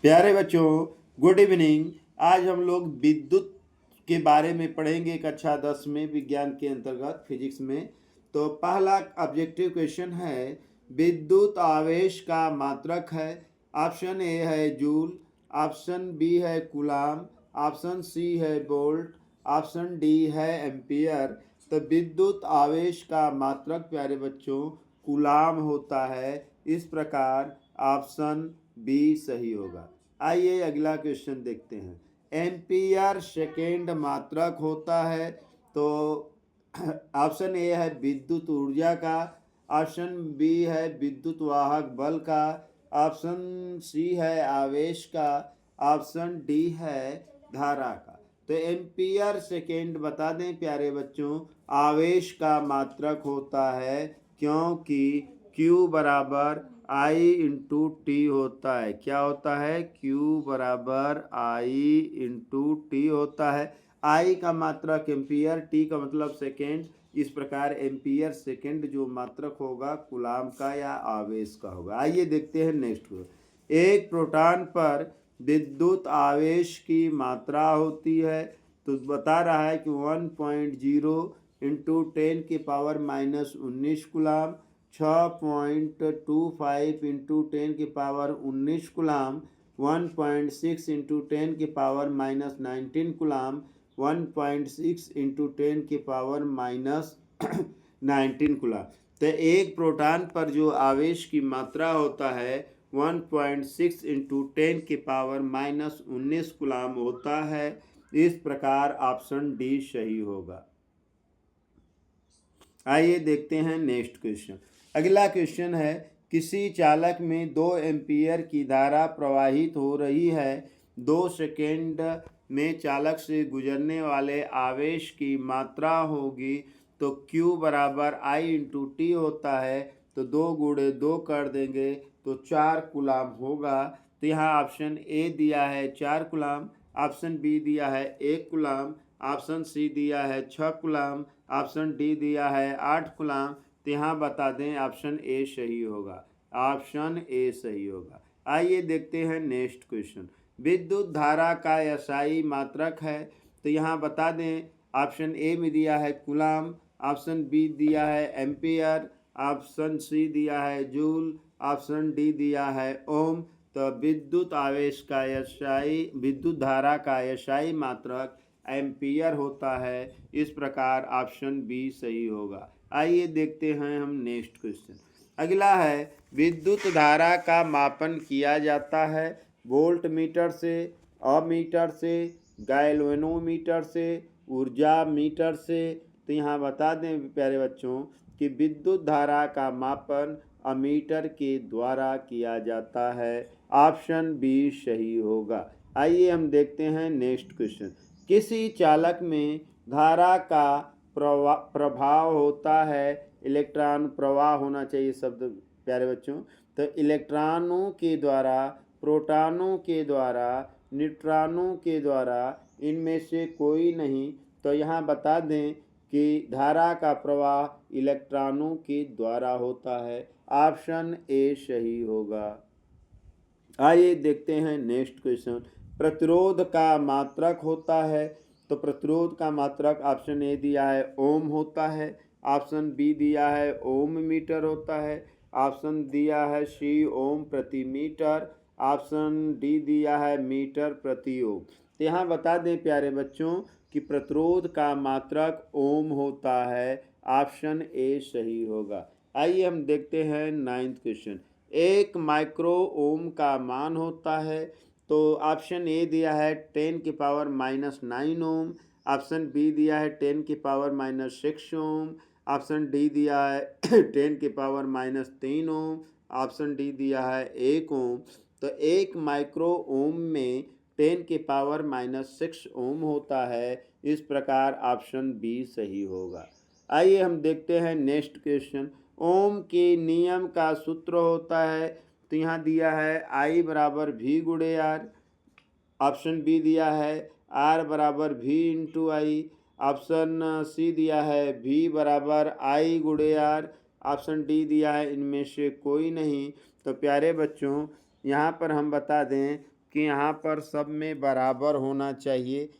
प्यारे बच्चों, good evening. आज हम लोग विद्युत के बारे में पढ़ेंगे कक्षा 10 में विज्ञान के अंतर्गत फिजिक्स में। तो पहला ऑब्जेक्टिव क्वेश्चन है, विद्युत आवेश का मात्रक है। ऑप्शन ए है जूल, ऑप्शन बी है कूलाम, ऑप्शन सी है वोल्ट, ऑप्शन डी है एम्पियर। तो विद्युत आवेश का मात्रक प्यारे बच्चों कूलाम होता है। इस प्रकार ऑप्शन बी सही होगा। आइए अगला क्वेश्चन देखते हैं। एम्पियर सेकेंड मात्रक होता है। तो ऑप्शन ए है विद्युत ऊर्जा का, ऑप्शन बी है विद्युत वाहक बल का, ऑप्शन सी है आवेश का, ऑप्शन डी है धारा का। तो एम्पियर सेकेंड बता दें प्यारे बच्चों, आवेश का मात्रक होता है, क्योंकि Q बराबर I इंटू टी होता है। क्या होता है? Q बराबर I इंटू टी होता है। I का मात्रक एम्पियर, T का मतलब सेकेंड। इस प्रकार एम्पियर सेकेंड जो मात्रक होगा कूलाम का या आवेश का होगा। आइए देखते हैं नेक्स्ट को। एक प्रोटॉन पर विद्युत आवेश की मात्रा होती है। तो बता रहा है कि 1.0 into 10⁻⁻19 coulomb, 6.25 into 10⁻19 coulomb, 1.6 into 10⁻⁻19 coulomb, 1.6 into 10⁻⁻19 coulomb. तो एक प्रोटॉन पर जो आवेश की मात्रा होता है 1.6 इंटू 10⁻⁻19 कूलाम होता है। इस प्रकार ऑप्शन डी सही होगा। आइए देखते हैं नेक्स्ट क्वेश्चन। अगला क्वेश्चन है, किसी चालक में 2 एम्पियर की धारा प्रवाहित हो रही है। 2 सेकेंड में चालक से गुजरने वाले आवेश की मात्रा होगी। तो Q बराबर I इंटू टी होता है। तो 2 गुणे 2 कर देंगे तो 4 कूलाम होगा। तो यहाँ ऑप्शन ए दिया है 4 कूलाम, ऑप्शन बी दिया है 1 कूलाम, ऑप्शन सी दिया है 6 कूलाम, ऑप्शन डी दिया है 8 कूलाम। तो यहाँ बता दें ऑप्शन ए सही होगा। ऑप्शन ए सही होगा। आइए देखते हैं नेक्स्ट क्वेश्चन। विद्युत धारा का एसआई मात्रक है। तो यहाँ बता दें ऑप्शन ए में दिया है कूलाम, ऑप्शन बी दिया है एम्पियर, ऑप्शन सी दिया है जूल, ऑप्शन डी दिया है ओम। तो विद्युत आवेश का एसआई, विद्युत धारा का एसआई मात्रक एम्पियर होता है। इस प्रकार ऑप्शन बी सही होगा। आइए देखते हैं हम नेक्स्ट क्वेश्चन। अगला है, विद्युत धारा का मापन किया जाता है वोल्ट मीटर से, अमीटर से, गैल्वेनोमीटर से, ऊर्जा मीटर से। तो यहाँ बता दें प्यारे बच्चों कि विद्युत धारा का मापन अमीटर के द्वारा किया जाता है। ऑप्शन बी सही होगा। आइए हम देखते हैं नेक्स्ट क्वेश्चन। किसी चालक में धारा का प्रभाव होता है, इलेक्ट्रॉन प्रवाह होना चाहिए शब्द प्यारे बच्चों। तो इलेक्ट्रॉनों के द्वारा, प्रोटॉनों के द्वारा, न्यूट्रॉनों के द्वारा, इनमें से कोई नहीं। तो यहाँ बता दें कि धारा का प्रवाह इलेक्ट्रॉनों के द्वारा होता है। ऑप्शन ए सही होगा। आइए देखते हैं नेक्स्ट क्वेश्चन। प्रतिरोध का मात्रक होता है। तो प्रतिरोध का मात्रक ऑप्शन ए दिया है ओम होता है, ऑप्शन बी दिया है ओम मीटर होता है, ऑप्शन दिया है सी ओम प्रति मीटर, ऑप्शन डी दिया है मीटर प्रति ओम। तो यहाँ बता दें प्यारे बच्चों कि प्रतिरोध का मात्रक ओम होता है। ऑप्शन ए सही होगा। आइए हम देखते हैं 9th क्वेश्चन। 1 माइक्रो ओम का मान होता है। तो ऑप्शन ए दिया है 10⁻⁻9 ओम, ऑप्शन बी दिया है 10⁻⁻6 ओम, ऑप्शन डी दिया है 10⁻⁻3 ओम, ऑप्शन डी दिया है 1 ओम। तो 1 माइक्रो ओम में 10⁻⁻6 ओम होता है। इस प्रकार ऑप्शन बी सही होगा। आइए हम देखते हैं नेक्स्ट क्वेश्चन। ओम के नियम का सूत्र होता है। तो यहाँ दिया है I बराबर V गुणे R, ऑप्शन बी दिया है R बराबर V इंटू आई, ऑप्शन सी दिया है V बराबर I गुणे R, ऑप्शन डी दिया है इनमें से कोई नहीं। तो प्यारे बच्चों यहाँ पर हम बता दें कि यहाँ पर सब में बराबर होना चाहिए।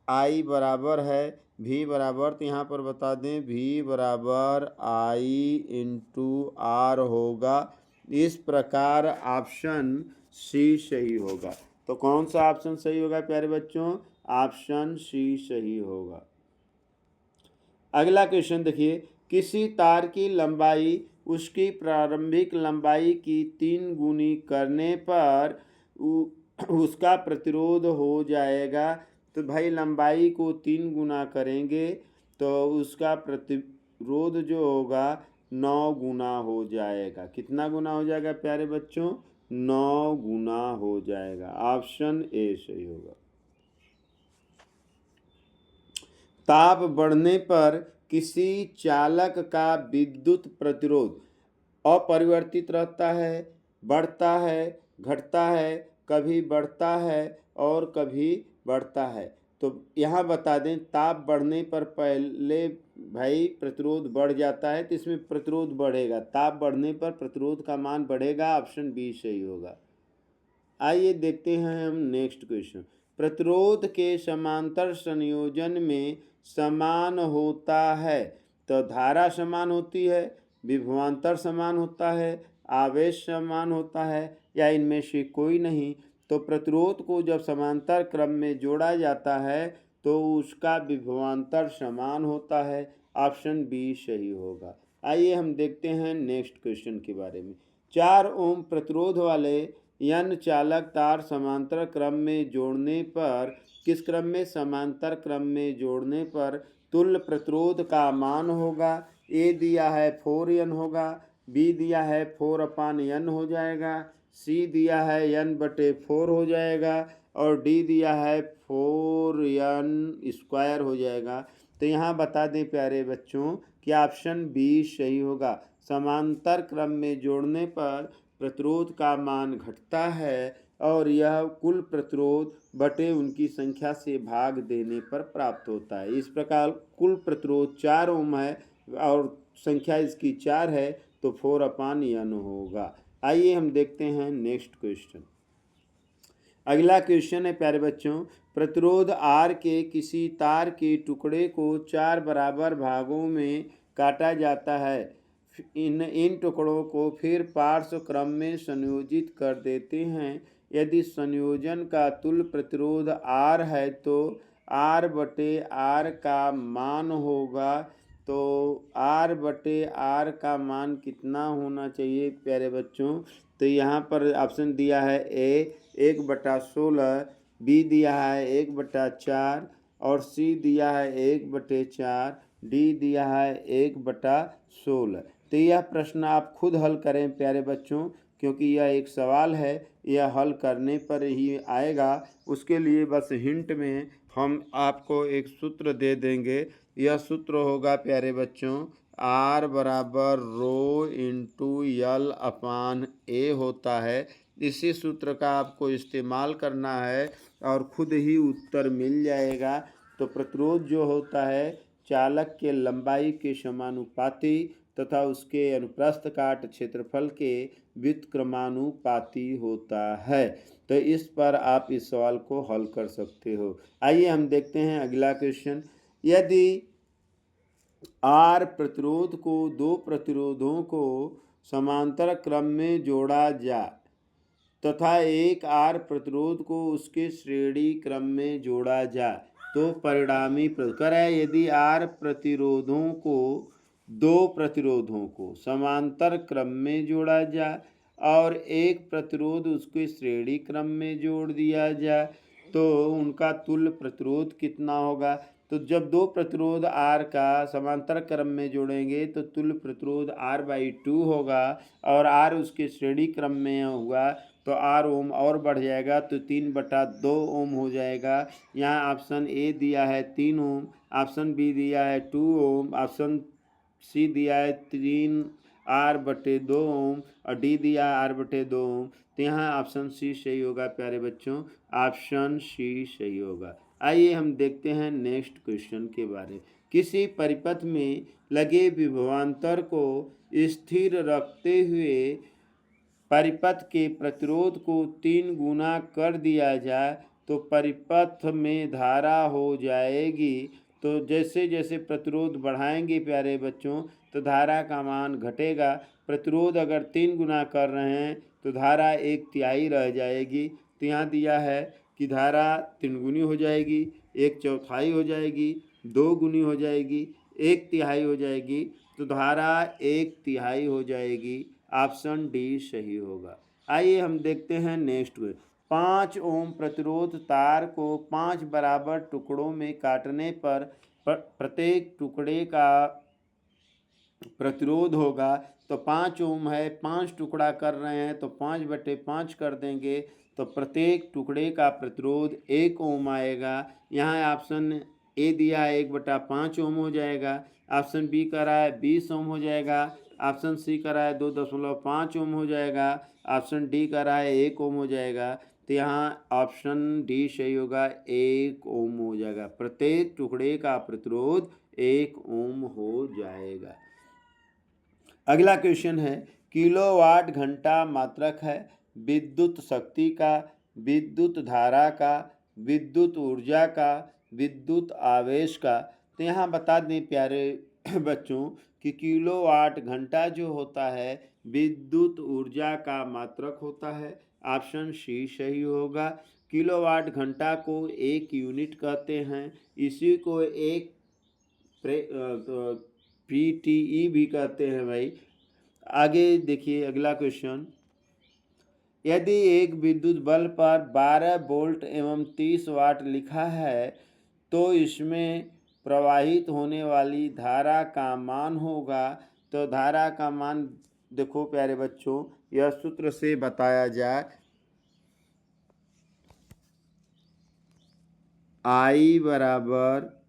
आई बराबर है भी बराबर, तो यहाँ पर बता दें भी बराबर आई इंटू आर होगा। इस प्रकार ऑप्शन सी सही होगा। तो कौन सा ऑप्शन सही होगा प्यारे बच्चों? ऑप्शन सी सही होगा। अगला क्वेश्चन देखिए, किसी तार की लंबाई उसकी प्रारंभिक लंबाई की 3 गुनी करने पर उसका प्रतिरोध हो जाएगा। तो भाई लंबाई को 3 गुना करेंगे तो उसका प्रतिरोध जो होगा 9 गुना हो जाएगा। कितना गुना हो जाएगा प्यारे बच्चों? 9 गुना हो जाएगा। ऑप्शन ए सही होगा। ताप बढ़ने पर किसी चालक का विद्युत प्रतिरोध अपरिवर्तित रहता है, बढ़ता है, घटता है, कभी बढ़ता है और कभी बढ़ता है। तो यहाँ बता दें, ताप बढ़ने पर पहले भाई प्रतिरोध बढ़ जाता है, तो इसमें प्रतिरोध बढ़ेगा। ताप बढ़ने पर प्रतिरोध का मान बढ़ेगा। ऑप्शन बी सही होगा। आइए देखते हैं हम नेक्स्ट क्वेश्चन। प्रतिरोध के समांतर संयोजन में समान होता है। तो धारा समान होती है, विभवांतर समान होता है, आवेश समान होता है, या इनमें से कोई नहीं। तो प्रतिरोध को जब समांतर क्रम में जोड़ा जाता है तो उसका विभवांतर समान होता है। ऑप्शन बी सही होगा। आइए हम देखते हैं नेक्स्ट क्वेश्चन के बारे में। 4 ओम प्रतिरोध वाले n चालक तार समांतर क्रम में जोड़ने पर किस क्रम में? समांतर क्रम में जोड़ने पर तुल्य प्रतिरोध का मान होगा। ए दिया है 4n होगा, बी दिया है 4/n हो जाएगा, सी दिया है n/4 हो जाएगा और डी दिया है 4n² हो जाएगा। तो यहाँ बता दें प्यारे बच्चों कि ऑप्शन बी सही होगा। समांतर क्रम में जोड़ने पर प्रतिरोध का मान घटता है और यह कुल प्रतिरोध बटे उनकी संख्या से भाग देने पर प्राप्त होता है। इस प्रकार कुल प्रतिरोध 4 ओम है और संख्या इसकी 4 है, तो 4/n होगा। आइए हम देखते हैं नेक्स्ट क्वेश्चन। अगला क्वेश्चन है प्यारे बच्चों, प्रतिरोध R के किसी तार के टुकड़े को 4 बराबर भागों में काटा जाता है। इन टुकड़ों को फिर पार्श्व क्रम में संयोजित कर देते हैं। यदि संयोजन का तुल्य प्रतिरोध R है तो R/R का मान होगा। तो R/R का मान कितना होना चाहिए प्यारे बच्चों? तो यहाँ पर ऑप्शन दिया है ए 1/16, बी दिया है 1/4 और सी दिया है 1/4, डी दिया है 1/16। तो यह प्रश्न आप खुद हल करें प्यारे बच्चों, क्योंकि यह एक सवाल है, यह हल करने पर ही आएगा। उसके लिए बस हिंट में हम आपको एक सूत्र दे देंगे। यह सूत्र होगा प्यारे बच्चों, R बराबर रो इंटू L/A होता है। इसी सूत्र का आपको इस्तेमाल करना है और खुद ही उत्तर मिल जाएगा। तो प्रतिरोध जो होता है चालक के लंबाई के समानुपाती तथा उसके अनुप्रस्थ काट क्षेत्रफल के व्युत्क्रमानुपाती होता है। तो इस पर आप इस सवाल को हल कर सकते हो। आइए हम देखते हैं अगला क्वेश्चन। यदि R प्रतिरोध को 2 प्रतिरोधों को समांतर क्रम में जोड़ा जाए तथा एक R प्रतिरोध को उसके श्रेणी क्रम में जोड़ा जाए तो परिणामी प्रतिरोध है। यदि R प्रतिरोधों को 2 प्रतिरोधों को समांतर क्रम में जोड़ा जाए और एक प्रतिरोध उसके श्रेणी क्रम में जोड़ दिया जाए तो उनका तुल्य प्रतिरोध कितना होगा? तो जब 2 प्रतिरोध R का समांतर क्रम में जोड़ेंगे तो तुल्य प्रतिरोध R/2 होगा और R उसके श्रेणी क्रम में हुआ तो R ओम और बढ़ जाएगा तो 3/2 ओम हो जाएगा। यहाँ ऑप्शन ए दिया है 3 ओम, ऑप्शन बी दिया है 2 ओम, ऑप्शन सी दिया है 3R/2 ओम और डी दिया है R/2 ओम। तो यहाँ ऑप्शन सी सही होगा प्यारे बच्चों, ऑप्शन सी सही होगा। आइए हम देखते हैं नेक्स्ट क्वेश्चन के बारे में। किसी परिपथ में लगे विभवांतर को स्थिर रखते हुए परिपथ के प्रतिरोध को 3 गुना कर दिया जाए तो परिपथ में धारा हो जाएगी। तो जैसे जैसे प्रतिरोध बढ़ाएंगे प्यारे बच्चों तो धारा का मान घटेगा। प्रतिरोध अगर 3 गुना कर रहे हैं तो धारा 1/3 रह जाएगी। तो यहाँ दिया है कि धारा 3 गुनी हो जाएगी, 1/4 हो जाएगी, 2 गुनी हो जाएगी, 1/3 हो जाएगी। तो धारा 1/3 हो जाएगी। ऑप्शन डी सही होगा। आइए हम देखते हैं नेक्स्ट में। 5 ओम प्रतिरोध तार को 5 बराबर टुकड़ों में काटने पर प्रत्येक टुकड़े का प्रतिरोध होगा। तो 5 ओम है, 5 टुकड़ा कर रहे हैं तो 5/5 कर देंगे तो प्रत्येक टुकड़े का प्रतिरोध 1 ओम आएगा। यहाँ ऑप्शन ए दिया है 1/5 ओम हो जाएगा। ऑप्शन बी कर रहा है 20 ओम हो जाएगा। ऑप्शन सी कर रहा है 2.5 ओम हो जाएगा। ऑप्शन डी कर रहा है 1 ओम हो जाएगा। तो यहाँ ऑप्शन डी सही होगा, 1 ओम हो जाएगा। प्रत्येक टुकड़े का प्रतिरोध 1 ओम हो जाएगा। अगला क्वेश्चन है किलोवाट घंटा मात्रक है विद्युत शक्ति का, विद्युत धारा का, विद्युत ऊर्जा का, विद्युत आवेश का। तो यहाँ बता दें प्यारे बच्चों कि किलोवाट घंटा जो होता है विद्युत ऊर्जा का मात्रक होता है। ऑप्शन सी सही होगा। किलोवाट घंटा को 1 यूनिट कहते हैं। इसी को एक PTE भी कहते हैं भाई। आगे देखिए अगला क्वेश्चन। यदि एक विद्युत बल्ब पर 12 वोल्ट एवं 30 वाट लिखा है तो इसमें प्रवाहित होने वाली धारा का मान होगा। तो धारा का मान देखो प्यारे बच्चों, यह सूत्र से बताया जाए। I बराबर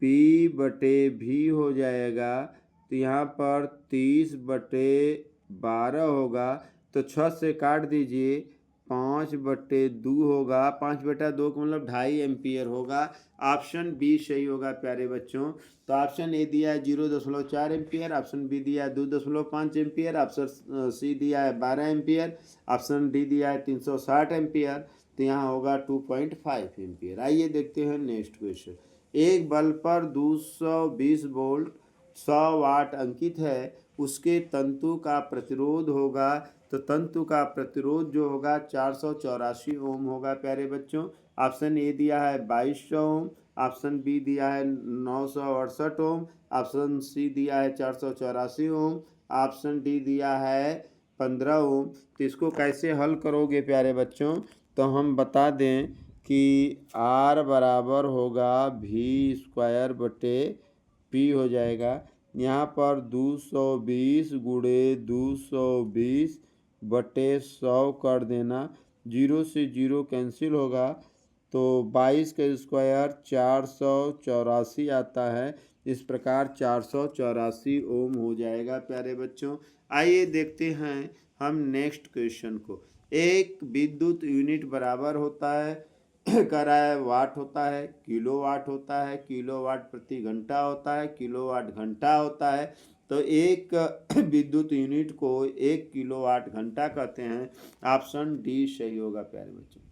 P/V हो जाएगा। तो यहाँ पर 30/12 होगा। तो 6 से काट दीजिए, 5/2 होगा। 5/2 का मतलब 2.5 एम्पियर होगा। ऑप्शन बी सही होगा प्यारे बच्चों। तो ऑप्शन ए दिया है 0.4 एम्पियर, ऑप्शन बी दिया है 2.5 एम्पियर, ऑप्शन सी दिया है 12 एम्पियर, ऑप्शन डी दिया है 360 एम्पियर। तो यहाँ होगा 2.5 एम्पियर। आइए देखते हैं नेक्स्ट क्वेश्चन। एक बल्ब पर 220 वोल्ट 100 वाट अंकित है, उसके तंतु का प्रतिरोध होगा। तो तंतु का प्रतिरोध जो होगा 484 ओम होगा प्यारे बच्चों। ऑप्शन ए दिया है 2200 ओम, ऑप्शन बी दिया है 968 ओम, ऑप्शन सी दिया है 484 ओम, ऑप्शन डी दिया है 15 ओम। तो इसको कैसे हल करोगे प्यारे बच्चों, तो हम बता दें कि R बराबर होगा V²/P हो जाएगा। यहाँ पर 220 गुणे 220/100 कर देना। 0 से 0 कैंसिल होगा तो 22 का स्क्वायर 484 आता है। इस प्रकार 484 ओम हो जाएगा प्यारे बच्चों। आइए देखते हैं हम नेक्स्ट क्वेश्चन को। एक विद्युत यूनिट बराबर होता है कर रहा है वाट होता है, किलोवाट होता है, किलोवाट प्रति घंटा होता है, किलोवाट घंटा होता है। तो एक विद्युत यूनिट को 1 किलोवाट घंटा कहते हैं। ऑप्शन डी सही होगा प्यारे बच्चों।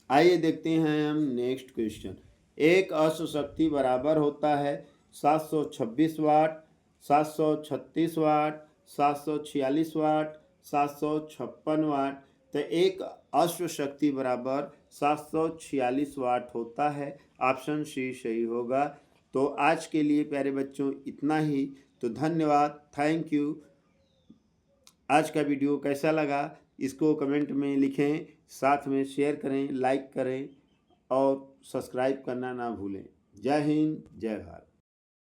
आइए देखते हैं हम नेक्स्ट क्वेश्चन। एक अश्व शक्ति बराबर होता है 726 वाट, 736 वाट, 746 वाट, 756 वाट। तो एक अश्व शक्ति बराबर 746 वाट होता है। ऑप्शन सी सही होगा। तो आज के लिए प्यारे बच्चों इतना ही। तो धन्यवाद, थैंक यू। आज का वीडियो कैसा लगा इसको कमेंट में लिखें, साथ में शेयर करें, लाइक करें और सब्सक्राइब करना ना भूलें। जय हिंद, जय भारत।